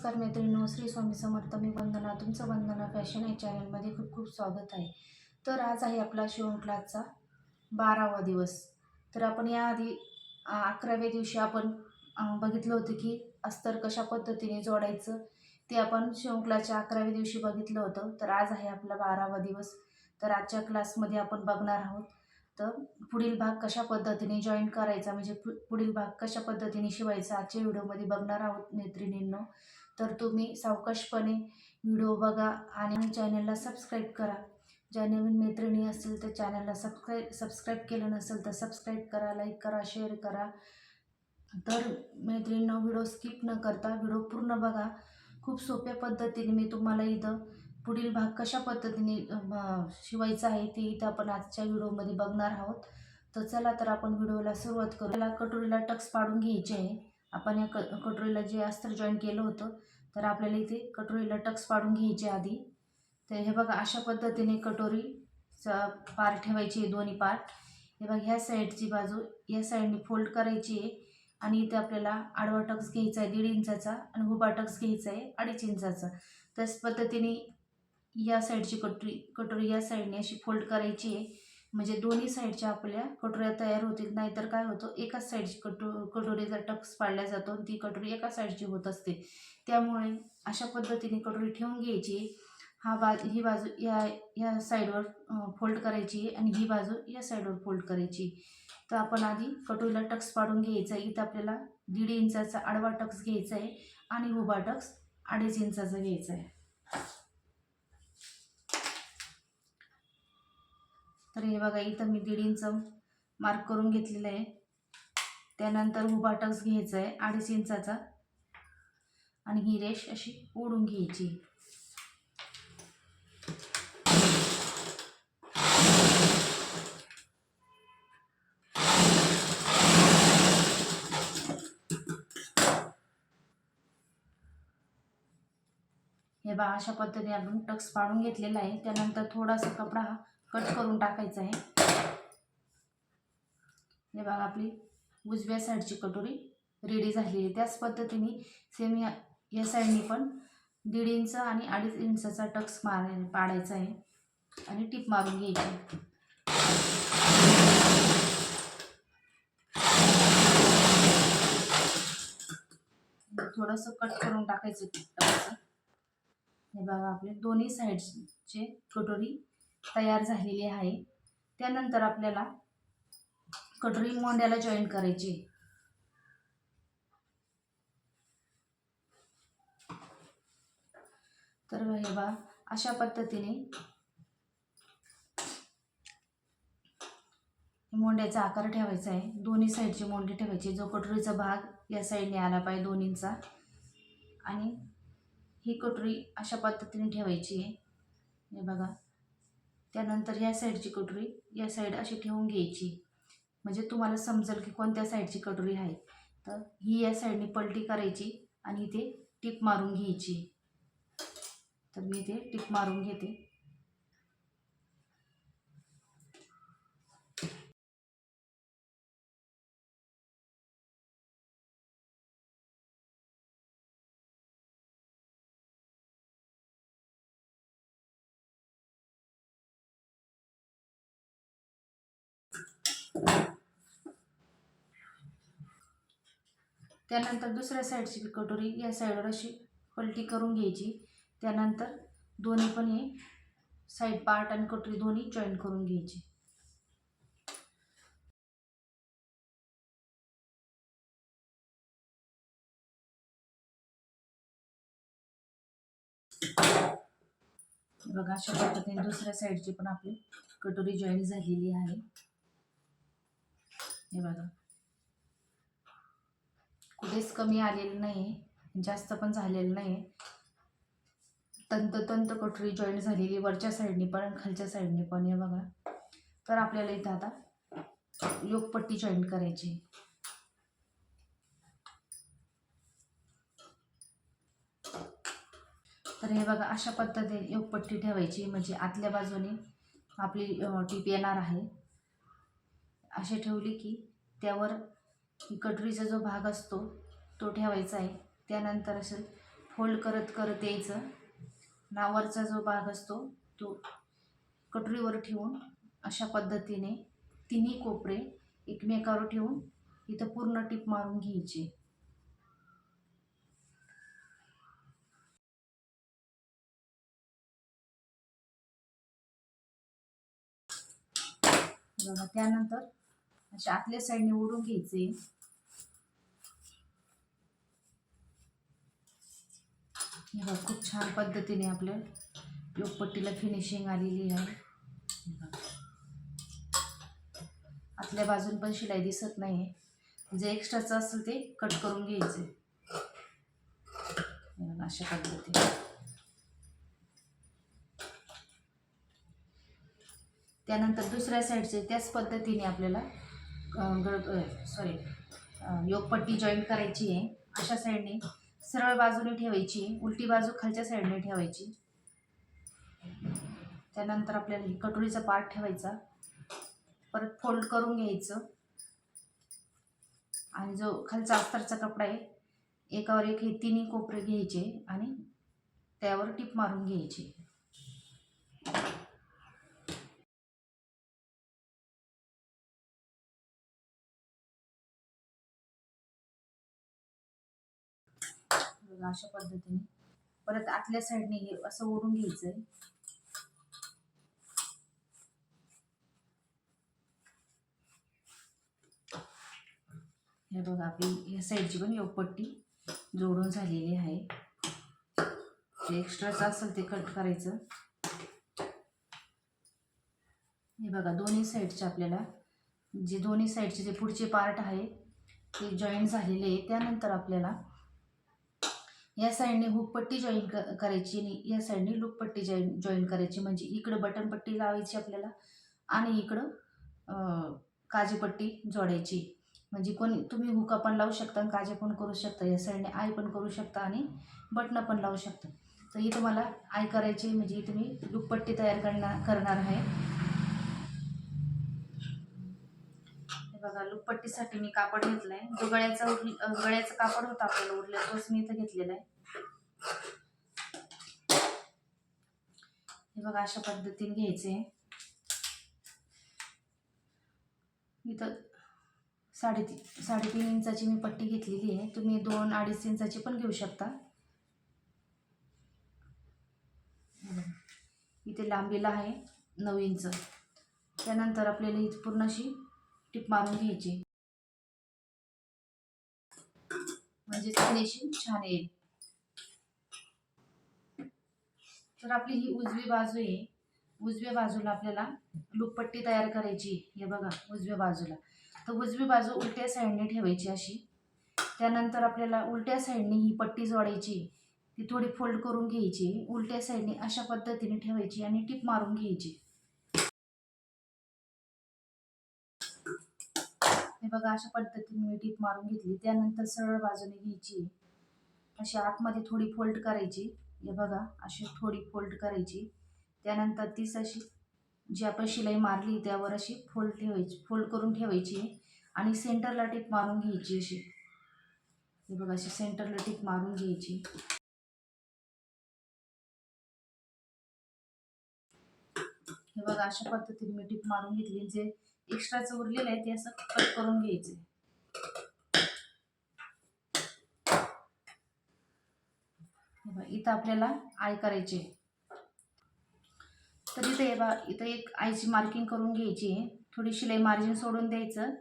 नमस्कार मैत्रिणींनो, श्री स्वामी समर्थ. मी वंदना, तुमचं वंदना फॅशन या चॅनलमध्ये खूप खूप स्वागत आहे. तर आज आहे आपला शिवण क्लासचा 12वा दिवस. तर आपण याआधी 11व्या दिवशी आपण बघितलं होतं की अस्तर कशा पद्धतीने जोडायचं, ते आपण शिवण क्लासच्या 11व्या दिवशी बघितलं होतं. तर आज आहे आपला 12वा दिवस. तर आजच्या क्लासमध्ये आपण बघणार आहोत तर पुढील भाग कशा पद्धतीने जॉईन करायचा, म्हणजे पुढील भाग कशा पद्धतीने शिवायचा आजच्या व्हिडिओमध्ये बघणार आहोत मैत्रिणींनो. तर तुम्ही सावकाशपणे व्हिडिओ बघा आणि चॅनलला सबस्क्राईब करा. ज्या नवीन मैत्रिणी असतील तर चॅनलला सबस्क्राईब केलं नसेल तर सबस्क्राईब करा, लाईक करा, शेअर करा. तर मैत्रिणींनो, व्हिडिओ स्किप न करता व्हिडिओ पूर्ण बघा. खूप सोप्या पद्धतीने मी तुम्हाला इथं पुढील भाग कशा पद्धतीने शिवायचा आहे ते इथं आपण आजच्या व्हिडिओमध्ये बघणार आहोत. तर चला तर आपण व्हिडिओला सुरुवात करू. याला कटोरीला टक्स पाडून घ्यायचे आहे. आपण या कटोरीला जे अस्तर जॉईन केलं होतं तर आपल्याला इथे कटोरीला टक्स पाडून घ्यायचे आधी. तर हे बघा, अशा पद्धतीने कटोरीचा पार ठेवायची आहे, दोन्ही पार्ट. हे बघा, ह्या साईडची बाजू या साईडने फोल्ड करायची आहे आणि इथे आपल्याला आडवा टक्स घ्यायचा आहे 1.5 इंचाचा आणि उभा टक्स घ्यायचा आहे 2.5 इंचाचा. त्याच पद्धतीने या साईडची कटोरी या साईडने अशी फोल्ड करायची आहे, म्हणजे दोन्ही साईडच्या आपल्या कटोऱ्या तयार होतील. नाहीतर काय होतं, एकाच साईडची कटोरीचा टक्स पाडला जातो आणि ती कटोरी एका साईडची होत असते. त्यामुळे अशा पद्धतीने कटोरी ठेवून घ्यायची. ही बाजू या साईडवर फोल्ड करायची आणि ही बाजू या साईडवर फोल्ड करायची. तर आपण आधी कटोरीला टक्स पाडून घ्यायचा आहे. इथं आपल्याला 1.5 इंचाचा आडवा टक्स घ्यायचा आहे आणि उभा टक्स 2.5 इंचाचा घ्यायचा आहे. तर हे बघा, इथं मी 1.5 इंच मार्क करून घेतलेलं आहे. त्यानंतर उभा टक्स घ्यायचा आहे 2.5 इंचाचा आणि ही रेष अशी ओढून घ्यायची. हे बघा, अशा पद्धतीने आपण टक्स पाडून घेतलेला आहे. त्यानंतर थोडासा कपडा कट करून टाकायचा आहे. हे बघा, आपली उजव्या साईडची कटोरी रेडी झालेली आहे. त्याच पद्धतीने सेम या साईडने पण 1.5 इंच आणि 2.5 इंचाचा टक्स पाडायचा आहे आणि टिप मारून घ्यायची. थोडंसं कट करून टाकायचं टक्स. हे बघा, आपले दोन्ही साईडचे कटोरी तयार झालेली आहे. त्यानंतर आपल्याला कटोरी मोंड्याला जॉईन करायची. तर हे बघा, अशा पद्धतीने मोंड्याचा आकार ठेवायचा आहे. दोन्ही साईडची मोंडी ठेवायची. जो कटोरीचा भाग या साईडने आला पाहिजे 2 इंचा, आणि ही कटोरी अशा पद्धतीने ठेवायची आहे. हे बघा, त्यानंतर या साईडची कटोरी या साईड अशी ठेवून घ्यायची, म्हणजे तुम्हाला समजेल की कोणत्या साईडची कटोरी आहे. तर ही या साईडने पलटी करायची आणि इथे टिप मारून घ्यायची. तर मी इथे टिप मारून घेते. त्यानंतर दुसऱ्या साईडची कटोरी या साईडवर अशी पलटी करून घ्यायची. त्यानंतर दोन्ही पण हे साईड पार्ट आणि कटोरी दोन्ही जॉईन करून घ्यायची. बघा, अशा पद्धतीने दुसऱ्या साईडची पण आपली कटोरी जॉईन झालेली आहे. हे बघा, कुठेच कमी आलेलं नाही, जास्त पण झालेलं नाही. तंत कटोरी जॉईन झालेली वरच्या साईडने पण आणि खालच्या साईडने पण. हे बघा, तर आपल्याला इथं आता योगपट्टी जॉईन करायची. तर हे बघा, अशा पद्धतीने योगपट्टी ठेवायची, म्हणजे आतल्या बाजूने आपली टीप येणार आहे. अशी ठेवली की त्यावर कटोरीचा जो भाग असतो तो ठेवायचा आहे. त्यानंतर असं फोल्ड करत करत यायचं. नावरचा जो भाग असतो तो कटोरीवर ठेवून अशा पद्धतीने तिन्ही कोपरे एकमेकावर ठेवून इथं पूर्ण टीप मारून घ्यायची. बघा, त्यानंतर अशा आतल्या साईडने ओढून घ्यायचे. बघा, खूप छान पद्धतीने आपल्या योगपट्टीला फिनिशिंग आलेली आहे. आतल्या बाजून पण शिलाई दिसत नाही. जे एक्स्ट्राचं असेल ते कट करून घ्यायचे अशा पद्धतीने. त्यानंतर दुसऱ्या साईडचे त्याच पद्धतीने आपल्याला योगपट्टी जॉईंट करायची आहे. अशा साईडने सरळ बाजूने ठेवायची, उलटी बाजू खालच्या साईडने ठेवायची. त्यानंतर आपल्याला कटोरीचा पार्ट ठेवायचा, परत फोल्ड करून घ्यायचं आणि जो खालचा अस्तरचा कपडा आहे एकावर एक हे तिन्ही कोपरे घ्यायचे आणि त्यावर टीप मारून घ्यायची. अशा पद्धतीने परत आतल्या साईडने हे असं ओढून घ्यायचंय. हे बघा, आपली या साईडची पण योगपट्टी जोडून झालेली आहे. जे एक्स्ट्राचं असेल ते कट करायचं. हे बघा, दोन्ही साईडचे आपल्याला जे दोन्ही साईडचे जे पुढचे पार्ट आहे ते जॉईंट झालेले आहे. त्यानंतर आपल्याला या साईडने हुकपट्टी जॉईन करायची आणि या साईडने लूपपट्टी जॉईन करायची. म्हणजे इकडं बटनपट्टी लावायची आपल्याला आणि इकडं काजेपट्टी जोडायची. म्हणजे तुम्ही हुका पण लावू शकता आणि काजे पण करू शकता. या साईडने आय पण करू शकता आणि बटणं पण लावू शकता. तर इथं मला आय करायची, म्हणजे इथं मी लूपपट्टी तयार करणार आहे. हे बघा, लूपपट्टीसाठी मी कापड घेतलाय. जो गळ्याचं कापड होता आपल्याला उरला तोच मी इथं घेतलेला आहे. हे बघा, अशा पद्धतीने घ्यायचे. इथं 3.5 इंचाची मी पट्टी घेतलेली आहे. तुम्ही 2-2.5 इंचाची पण घेऊ शकता. इथे लांबीला आहे 9 इंच. त्यानंतर आपल्याला इथे पूर्ण अशी टिप मारून घ्यायची, म्हणजे फिनिशिंग छान येईल. तर आपली ही उजवी बाजू आहे. उजव्या बाजूला आपल्याला लूपपट्टी तयार करायची. हे बघा, उजव्या बाजूला. तर उजवी बाजू उलट्या साईडने ठेवायची अशी. त्यानंतर आपल्याला उलट्या साईडने ही पट्टी जोडायची. ती थोडी फोल्ड करून घ्यायची. उलट्या साईडने अशा पद्धतीने ठेवायची आणि टिप मारून घ्यायची. हे बघा, अशा पद्धतीने मी टिप मारून घेतली. त्यानंतर सरळ बाजूने घ्यायची, अशी आतमध्ये थोडी फोल्ड करायची. हे बघा, अशी थोडी फोल्ड करायची. त्यानंतर तीच अशी जी आपण शिलाई मारली त्यावर अशी फोल्ड करून ठेवायची आणि सेंटरला टिप मारून घ्यायची अशी. हे बघा, अशी सेंटरला टिप मारून घ्यायची. हे बघा, अशा पद्धतीने मी टिप मारून घेतली. जे एक्स्ट्राचं उरलेलं आहे ते असं कट करून घ्यायचं. इथं आपल्याला आय करायची. तर इथं एक आयची मार्किंग करून घ्यायची. थोडी शिलाई मार्जिन सोडून द्यायचं.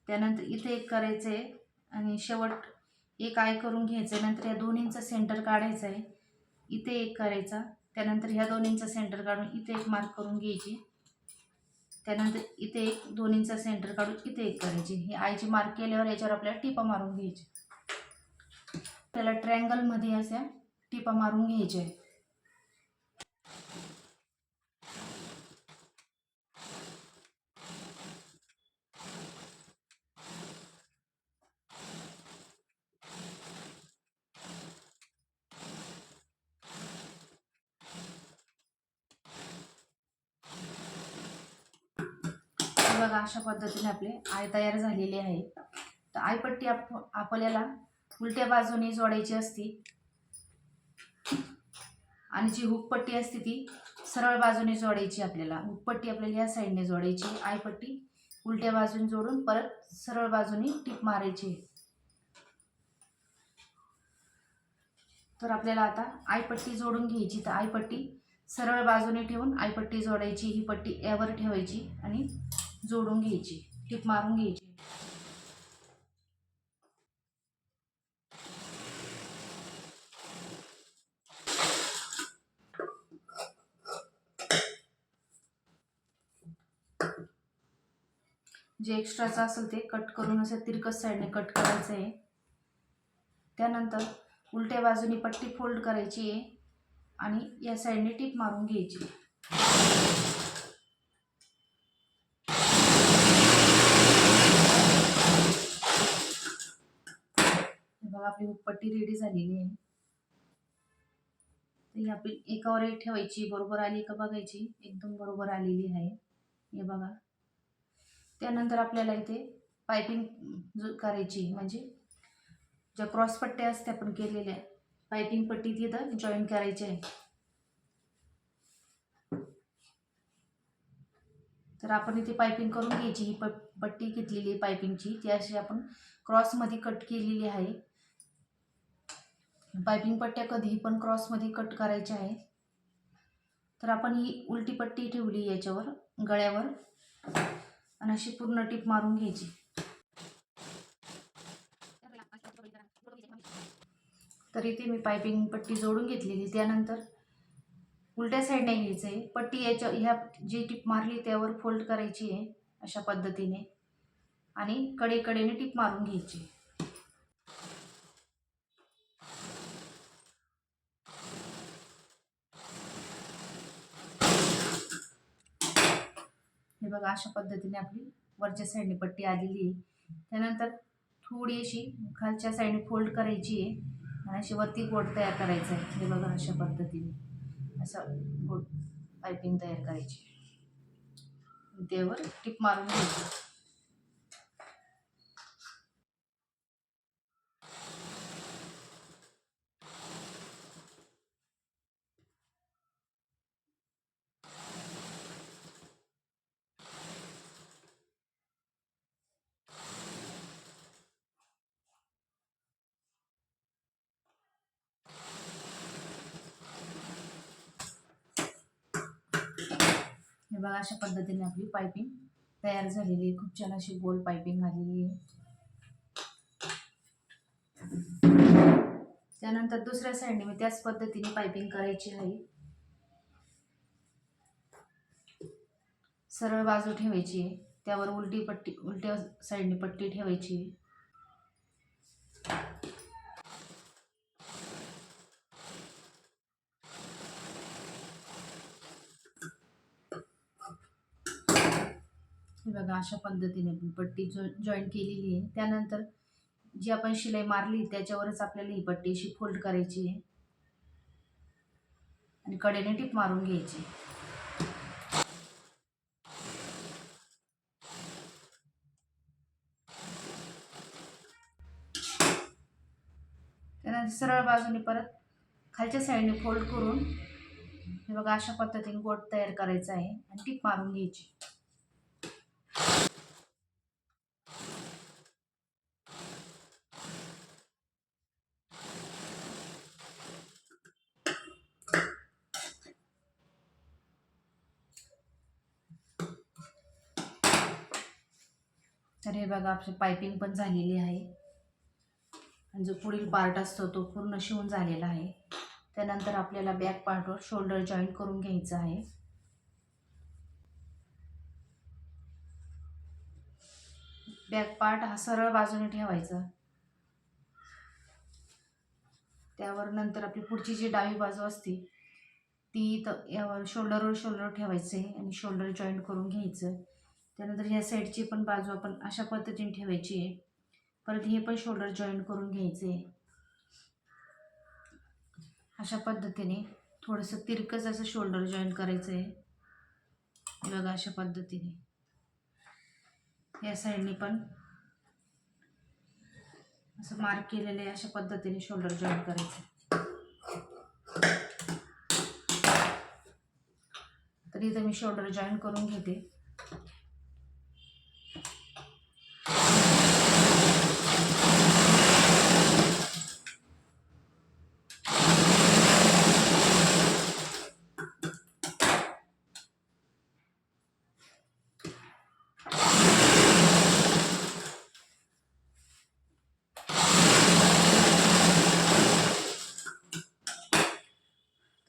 त्यानंतर इथे एक करायचं आहे आणि शेवट एक आय करून घ्यायचं. नंतर या दोन्हींचा सेंटर काढायचा आहे. इथे एक करायचा. त्यानंतर ह्या दोन्हींचा सेंटर काढून इथे एक मार्क करून घ्यायची. त्यानंतर इथे एक, दोन्हींचा सेंटर काढून इथे एक करायची. ही आयची मार्क केल्यावर याच्यावर आपल्याला टिपा मारून घ्यायची. त्याला ट्रायंगलमध्ये अशा टिपा मारून घ्यायच्या. बघा, अशा पद्धतीने आपले आय तयार झालेले आहे. तर आयपट्टी आपल्याला उलट्या बाजूने जोडायची असती. आणि जी हुकपट्टी असते ती सरळ बाजूने जोडायची आपल्याला. हुकपट्टी आपल्याला या साईडने जोडायची, आयपट्टी उलट्या बाजूने जोडून परत सरळ बाजूने टीप मारायची. तर आपल्याला आता आयपट्टी जोडून घ्यायची. तर आयपट्टी सरळ बाजूने ठेवून आयपट्टी जोडायची. ही पट्टी यावर ठेवायची आणि जोडून घ्यायची, टीप मारून घ्यायची. जे एक्स्ट्राचं असेल ते कट करून असं तिरकस साईडने कट करायचं आहे. त्यानंतर उलट्या बाजूने पट्टी फोल्ड करायची आहे आणि या साईडने टीप मारून घ्यायची. बघा आपली हुकपट्टी रेडी झालेली आहे. तर ही आपली एकावर एक ठेवायची. बरोबर आली का बघायची, एकदम बरोबर आलेली आहे हे बघा. त्यानंतर आपल्याला इथे पायपिंग करायची, म्हणजे ज्या क्रॉस पट्ट्या असते आपण केलेल्या पायपिंग पट्टी तिथं जॉईन करायची आहे. तर आपण इथे पायपिंग करून घ्यायची. ही पट्टी घेतलेली आहे पायपिंगची, ती अशी आपण क्रॉसमध्ये कट केलेली आहे. पायपिंग पट्ट्या कधीही पण क्रॉसमध्ये कट करायच्या आहे. तर आपण ही उलटी पट्टी ठेवली याच्यावर गळ्यावर आणि अशी पूर्ण टीप मारून घ्यायची. तर इथे मी पायपिंग पट्टी जोडून घेतलेली. त्यानंतर उलट्या साईडने घ्यायचं आहे. पट्टी याच्या ह्या जी टीप मारली त्यावर फोल्ड करायची आहे अशा पद्धतीने आणि कडेकडेने टीप मारून घ्यायची. हे बघा अशा पद्धतीने आपली वरच्या साईडने पट्टी आलेली आहे. त्यानंतर थोडी अशी खालच्या साईडने फोल्ड करायची आहे आणि अशी वरती गोट तयार करायचं आहे. हे बघा अशा पद्धतीने असं गोट पायपिंग तयार करायची. त्यावर टीप मारून घ्यायची. हे बघा अशा पद्धतीने आपली पायपिंग तयार झालेली आहे. खूप छान अशी गोल पायपिंग आलेली आहे. त्यानंतर दुसऱ्या साईडने मी त्याच पद्धतीने पायपिंग करायची आहे. सरळ बाजू ठेवायची आहे, त्यावर उलट्या साईडने पट्टी ठेवायची आहे. हे बघा अशा पद्धतीने पट्टी जॉईन केलेली आहे. त्यानंतर जी आपण शिलाई मारली त्याच्यावरच आपल्याला ही पट्टी अशी फोल्ड करायची आहे आणि कडेने टीप मारून घ्यायची. त्यानंतर सरळ बाजूने परत खालच्या साईडने फोल्ड करून हे बघा अशा पद्धतीने गोट तयार करायचा आहे आणि टीप मारून घ्यायची. तर हे बघा आपली पायपिंग पण झालेली आहे आणि जो पुढील पार्ट असतो तो पूर्ण शिवून झालेला आहे. त्यानंतर आपल्याला बॅक पार्टवर शोल्डर जॉईंट करून घ्यायचं आहे. बॅक पार्ट हा सरळ बाजूने ठेवायचा. त्यावर नंतर आपली पुढची जी डावी बाजू असते ती यावर शोल्डर ठेवायचे आणि शोल्डर जॉईंट करून घ्यायचं. त्यानंतर ह्या साईडची पण बाजू आपण अशा पद्धतीने ठेवायची आहे. परत हे पण शोल्डर जॉईंट करून घ्यायचे. अशा पद्धतीने थोडंसं तिरकस असं शोल्डर जॉईंट करायचं आहे. बघा अशा पद्धतीने या साईडने पण असं मार्क केलेलं आहे. अशा पद्धतीने शोल्डर जॉईंट करायचं. तर इथं मी शोल्डर जॉईन करून घेते.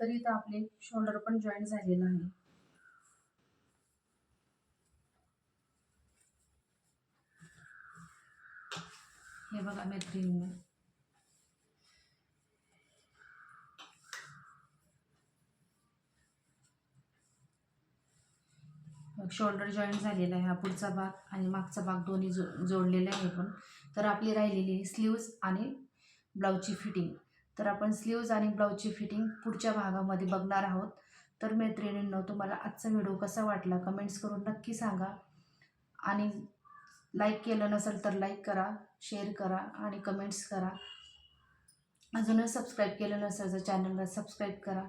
तर इथं आपले शोल्डर पण जॉईन झालेलं आहे. हे बघा मैत्रिणींनो, शोल्डर जॉईन झालेला आहे. हा पुढचा भाग आणि मागचा भाग दोन्ही जोडलेले आहे. पण तर आपली राहिलेली स्लीव्ज आणि ब्लाऊजची फिटिंग. तर आपण स्लीव्ज आणि ब्लाऊजची फिटिंग पुढच्या भागामध्ये बघणार आहोत. तर मैत्रिणींनो, तुम्हाला आजचा व्हिडिओ कसा वाटला कमेंट्स करून नक्की सांगा. आणि लाईक केलं नसेल तर लाईक करा, शेअर करा आणि कमेंट्स करा. अजूनच सबस्क्राईब केलं नसेल तर चॅनलला सबस्क्राईब करा.